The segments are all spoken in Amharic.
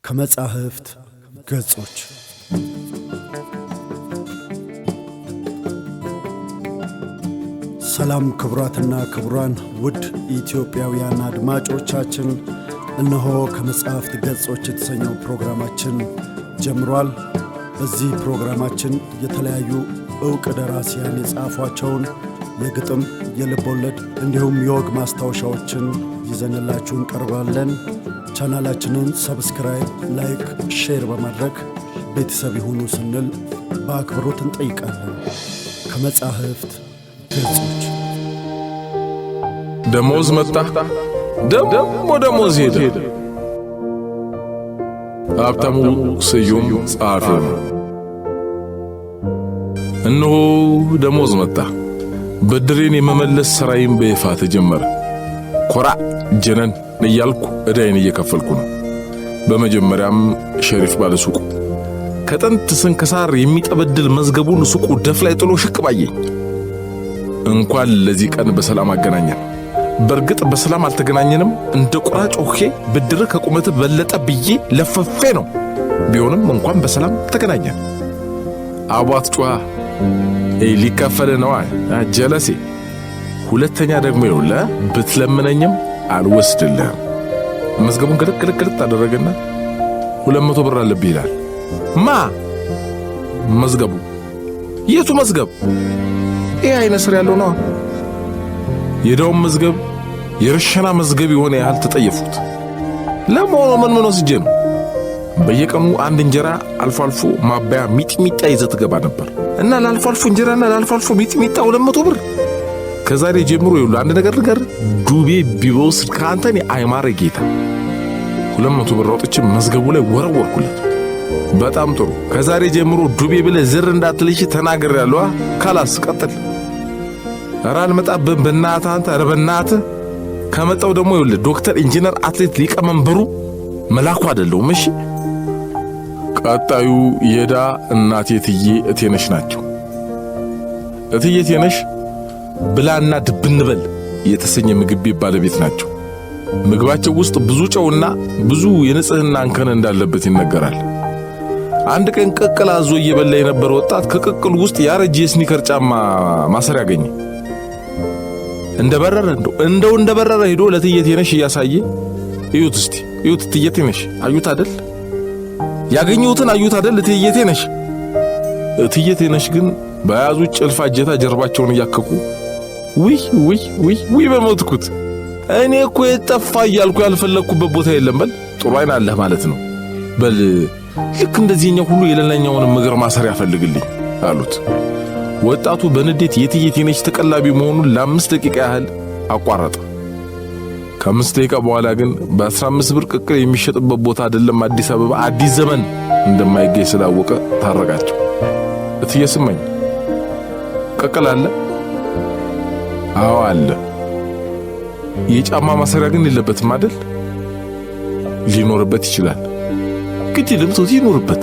ከመጻሕፍት ገጾች ሰላም ክቡራትና ክቡራን ውድ ኢትዮጵያውያን አድማጮቻችን፣ እነሆ ከመጻሕፍት ገጾች የተሰኘው ፕሮግራማችን ጀምሯል። በዚህ ፕሮግራማችን የተለያዩ ዕውቅ ደራሲያን የጻፏቸውን የግጥም፣ የልቦለድ እንዲሁም የወግ ማስታወሻዎችን ይዘንላችሁ እንቀርባለን። ቻናላችንን ሰብስክራይብ፣ ላይክ፣ ሼር በማድረግ ቤተሰብ ይሁኑ ስንል በአክብሮት እንጠይቃለን። ከመጻሕፍት ገጾች ደሞዝ መጣ፣ ደሞ ደሞዝ ሄደ። ሀብታሙ ስዩም ጸሐፊ ነው። እነሆ ደሞዝ መጣ። ብድሬን የመመለስ ሥራዬን በይፋ ተጀመረ። ኮራ ጀነን እያልኩ ዕዳዬን እየከፈልኩ ነው። በመጀመሪያም ሸሪፍ ባለሱቁ ከጥንት ስንክሳር የሚጠበድል መዝገቡን ሱቁ ደፍ ላይ ጥሎ ሽቅብ አየኝ። እንኳን ለዚህ ቀን በሰላም አገናኘን። በእርግጥ በሰላም አልተገናኘንም። እንደ ቁራ ጮኼ ብድር ከቁመት በለጠ ብዬ ለፈፌ ነው። ቢሆንም እንኳን በሰላም ተገናኘን። አቧት ጮኻ ሊከፈል ነው ጀለሴ። ሁለተኛ ደግሞ ይውለ ብትለምነኝም አልወስድልህም። መዝገቡን ግልጥ አደረገና 200 ብር አለብህ ይላል። ማ መዝገቡ? የቱ መዝገብ? ይሄ አይነ ስር ያለው ነው። የዳውም መዝገብ የርሸና መዝገብ የሆነ ያህል ተጠየፉት። ለመሆኑ ምን ወስጄ ነው? በየቀኑ አንድ እንጀራ አልፎ አልፎ ማባያ ሚጥሚጣ ይዘህ ትገባ ነበር እና ለአልፎ አልፎ እንጀራና ለአልፎ አልፎ ሚጥሚጣ 200 ብር። ከዛሬ ጀምሮ ይሉ አንድ ነገር ዱቤ ቢወስድ ካንተ እኔ አይማረ ጌታ 200 ብር አውጥቼ መዝገቡ ላይ ወረወርኩለት። በጣም ጥሩ። ከዛሬ ጀምሮ ዱቤ ብለህ ዝር እንዳትልሽ ተናግሬያለሁ። ካላስ ቀጥል። ኧረ አልመጣብህም በእናትህ አንተ። ኧረ በእናትህ ከመጣው ደግሞ ይኸውልህ ዶክተር ኢንጂነር አትሌት ሊቀመንበሩ መላኩ አይደለሁም። እሺ። ቀጣዩ የዳ እናቴ እትዬ እቴነሽ ናቸው። እትዬ እቴነሽ ብላና ድብንበል የተሰኘ ምግብ ቤት ባለቤት ናቸው። ምግባቸው ውስጥ ብዙ ጨውና ብዙ የንጽህና እንከን እንዳለበት ይነገራል። አንድ ቀን ቅቅል አዞ እየበላ የነበረ ወጣት ከቅቅሉ ውስጥ ያረጀ የስኒከር ጫማ ማሰሪያ ያገኘ። እንደበረረ ሄዶ ለእትዬ እቴነሽ እያሳየ እዩት እስቲ እዩት፣ እትዬ እቴነሽ አዩት አይደል? ያገኘሁትን አዩት አይደል? እትዬ እቴነሽ። እትዬ እቴነሽ ግን በያዙት ጭልፋ እጀታ ጀርባቸውን እያከኩ ውይ በሞትኩት፣ እኔ እኮ የጠፋ እያልኩ ያልፈለግኩበት ቦታ የለም። በል ጥሩ አይን አለህ ማለት ነው። በል ልክ እንደዚህኛው ሁሉ የሌላኛውን እግር ማሰሪያ ፈልግልኝ አሉት። ወጣቱ በንዴት የእትዬ እቴነሽ ተቀላቢ መሆኑን ለ5 ደቂቃ ያህል አቋረጠ። ከ5 ደቂቃ በኋላ ግን በ15 ብር ቅቅል የሚሸጥበት ቦታ አይደለም አዲስ አበባ አዲስ ዘመን እንደማይገኝ ስላወቀ ታረቃቸው። እትዬ ስመኝ ቅቅል አለ? አዎ አለ። የጫማ ማሰሪያ ግን የለበትም አይደል? ሊኖርበት ይችላል። ግድ ለምቶት ይኖርበት።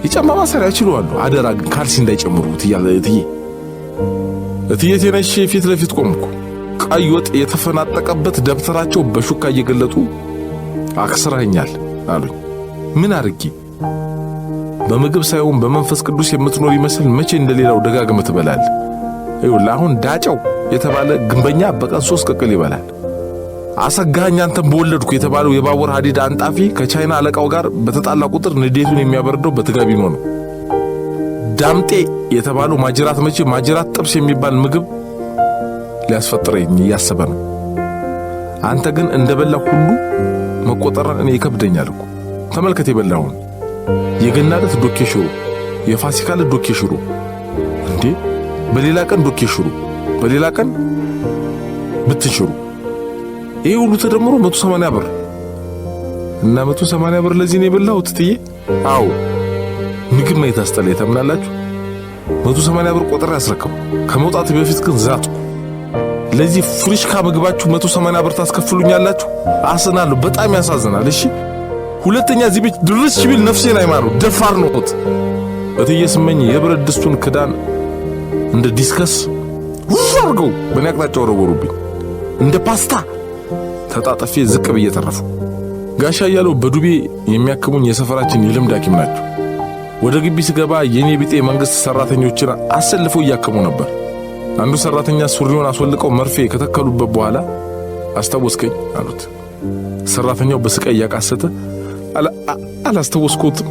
የጫማ ማሰሪያ ይችላል። አደራ ግን ካልሲ እንዳይጨምሩት እያለ እትዬ እቴነሽ ፊት ለፊት ቆምኩ። ቀይ ወጥ የተፈናጠቀበት ደብተራቸው በሹካ እየገለጡ አክስራኛል አሉኝ። ምን አርጊ? በምግብ ሳይሆን በመንፈስ ቅዱስ የምትኖር ይመስል መቼ እንደሌላው ደጋግመህ ትበላለህ? ይኸውልህ አሁን ዳጨው የተባለ ግንበኛ በቀን 3 ቅቅል ይበላል። አሰጋኝ አንተን በወለድኩ የተባለው የባቡር ሐዲድ አንጣፊ ከቻይና አለቃው ጋር በተጣላ ቁጥር ንዴቱን የሚያበርደው በትጋቢኖ ነው። ዳምጤ የተባለው ማጅራት መቼ ማጅራት ጥብስ የሚባል ምግብ ሊያስፈጥረኝ እያሰበ ነው። አንተ ግን እንደበላ ሁሉ መቆጠርን እኔ ይከብደኛል እኮ። ተመልከት የበላውን የገና ዕለት ዶኬ ሽሮ፣ የፋሲካ ዕለት ዶኬ ሽሮ፣ እንዴ በሌላ ቀን ዶኬ ሽሮ፣ በሌላ ቀን ብትን ሽሮ። ይሄ ሁሉ ተደምሮ 180 ብር እና 180 ብር ለዚህ ነው የበላሁት እትዬ። አዎ ምግብ ማየት አስጠላኝ ታምናላችሁ። 180 ብር ቆጥሬ አስረከቡ። ከመውጣት በፊት ግን ዛቱ ለዚህ ፍሪሽካ ምግባችሁ 180 ብር ታስከፍሉኛላችሁ? አስናለሁ። በጣም ያሳዝናል። እሺ ሁለተኛ እዚህ ቤት ድርስ ቢል ነፍሴን አይማረው። ደፋር ነውት። እትዬ ስመኝ የብረት ድስቱን ክዳን እንደ ዲስከስ አድርገው በእኔ አቅጣጫ ወረወሩብኝ። እንደ ፓስታ ተጣጥፌ ዝቅ ብዬ ተረፉ። ጋሻ እያለው በዱቤ የሚያክሙኝ የሰፈራችን የልምድ ሐኪም ናቸው። ወደ ግቢ ስገባ የኔ ቢጤ መንግስት ሰራተኞችን አሰልፈው እያከሙ ነበር። አንዱ ሰራተኛ ሱሪውን አስወልቀው መርፌ ከተከሉበት በኋላ አስታወስከኝ አሉት። ሰራተኛው በስቃይ እያቃሰተ አላስታወስኩትም።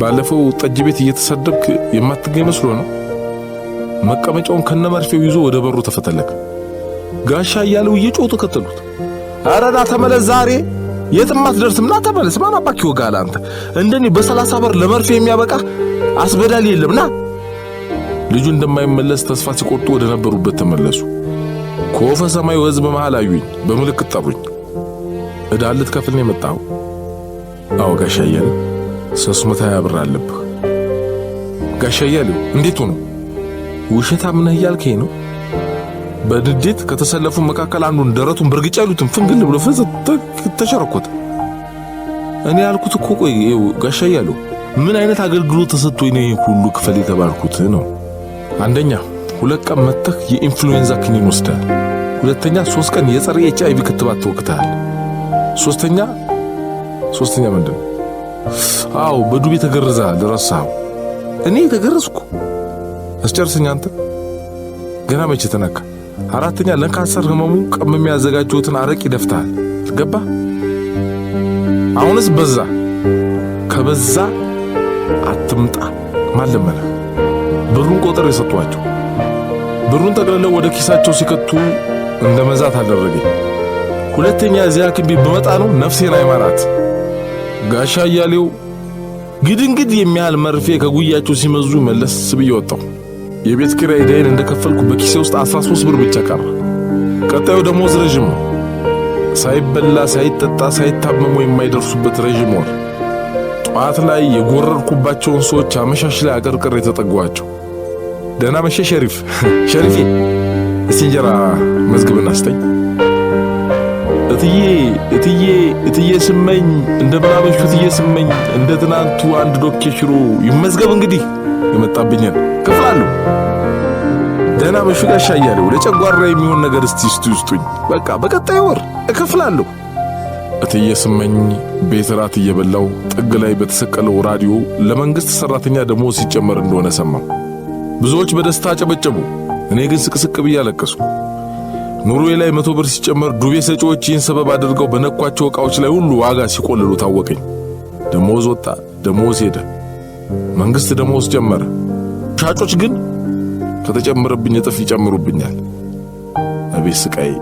ባለፈው ጠጅ ቤት እየተሰደብክ የማትገኝ መስሎ ነው። መቀመጫውን ከነመርፌው ይዞ ወደ በሩ ተፈተለከ። ጋሻ እያለው እየጮሁ ተከተሉት። ኧረ ና ተመለስ፣ ዛሬ የትም አትደርስም፣ ና ተመለስ። ማን አባክ ይወጋል አንተ? እንደኔ በ30 ብር ለመርፌ የሚያበቃ አስበዳል የለም ና። ልጁ እንደማይመለስ ተስፋ ሲቆርጡ ወደ ነበሩበት ተመለሱ። ከወፈ ሰማዩ ህዝብ መሃል አዩኝ፣ በምልክት ጠሩኝ። ዕዳ ልትከፍል ነው የመጣኸው? አዎ ጋሻ እያለው 320 ብር አለብህ። ጋሻ እያለው እንዴት ሆኖ? ውሸታም ነህ እያልከኝ ነው? በድዴት ከተሰለፉ መካከል አንዱን ደረቱን በርግጫ ያሉትን ፍንግል ብሎ ተሸረኮተ። እኔ ያልኩት እኮ ቆይ ጋሻ እያለው ምን አይነት አገልግሎት ተሰጥቶኝ ነው ይሄን ሁሉ ክፈል የተባልኩት ነው? አንደኛ 2 ቀን መተህ የኢንፍሉዌንዛ ክኒን ወስደሃል። ሁለተኛ 3 ቀን የጸረ HIV ክትባት ተወቅተሃል። ሶስተኛ ምንድን? አዎ በዱቤ ተገርዘሃል። ረሳኸው? እኔ ተገረዝኩ? አስጨርስኝ አንተ ገና መቼ ተነካ? አራተኛ ለካንሰር ህመሙ ቀመም ያዘጋጀውትን አረቂ ደፍተሃል። ገባ? አሁንስ በዛ። ከበዛ አትምጣ ማለመነ። ብሩን ቆጥረው የሰጧቸው። ብሩን ጠቅልለው ወደ ኪሳቸው ሲከቱ እንደ መዛት አደረገኝ። ሁለተኛ እዚያ ሐኪም ቤት በመጣ ነው ነፍሴን አይማራት። ጋሻ እያሌው ግድንግድ የሚያህል መርፌ ከጉያቸው ሲመዙ መለስ ብዬ ወጣሁ። የቤት ኪራይ ዕዳዬን እንደከፈልኩ በኪሴ ውስጥ 13 ብር ብቻ ቀረ። ቀጣዩ ደሞዝ ረዥም ነው። ሳይበላ ሳይጠጣ ሳይታመሙ የማይደርሱበት ረዥም ወር። ጠዋት ላይ የጎረርኩባቸውን ሰዎች አመሻሽ ላይ አቀርቅሬ የተጠጓቸው። ደህና መሸ ሸሪፌ፣ እስቲ እንጀራ መዝግብና አስጠኝ። እትዬ ስመኝ እንደምን አመሹ እትዬ ስመኝ፣ እንደ ትናንቱ አንድ ዶኬ ሽሮ ይመዝገብ እንግዲህ የመጣብኛል ከፍላለሁ። ደህና መሹ ጋሻ እያለው ለጨጓራ የሚሆን ነገር እስቲ ስጡኝ፣ በቃ በቀጣይ ወር እከፍላለሁ። እትዬ ስመኝ ቤት ራት እየበላው ጥግ ላይ በተሰቀለው ራዲዮ ለመንግስት ሰራተኛ ደሞዝ ሲጨመር እንደሆነ ሰማሁ። ብዙዎች በደስታ አጨበጨቡ። እኔ ግን ስቅስቅ ብዬ አለቀስኩ። ኑሮዬ ላይ 100 ብር ሲጨመር ዱቤ ሰጪዎች ይህን ሰበብ አድርገው በነኳቸው ዕቃዎች ላይ ሁሉ ዋጋ ሲቆልሉ ታወቀኝ። ደሞዝ ወጣ፣ ደሞዝ ሄደ። መንግስት ደሞዝ ጨመረ። ሻጮች ግን ከተጨመረብኝ እጥፍ ይጨምሩብኛል። አቤት ስቃይ!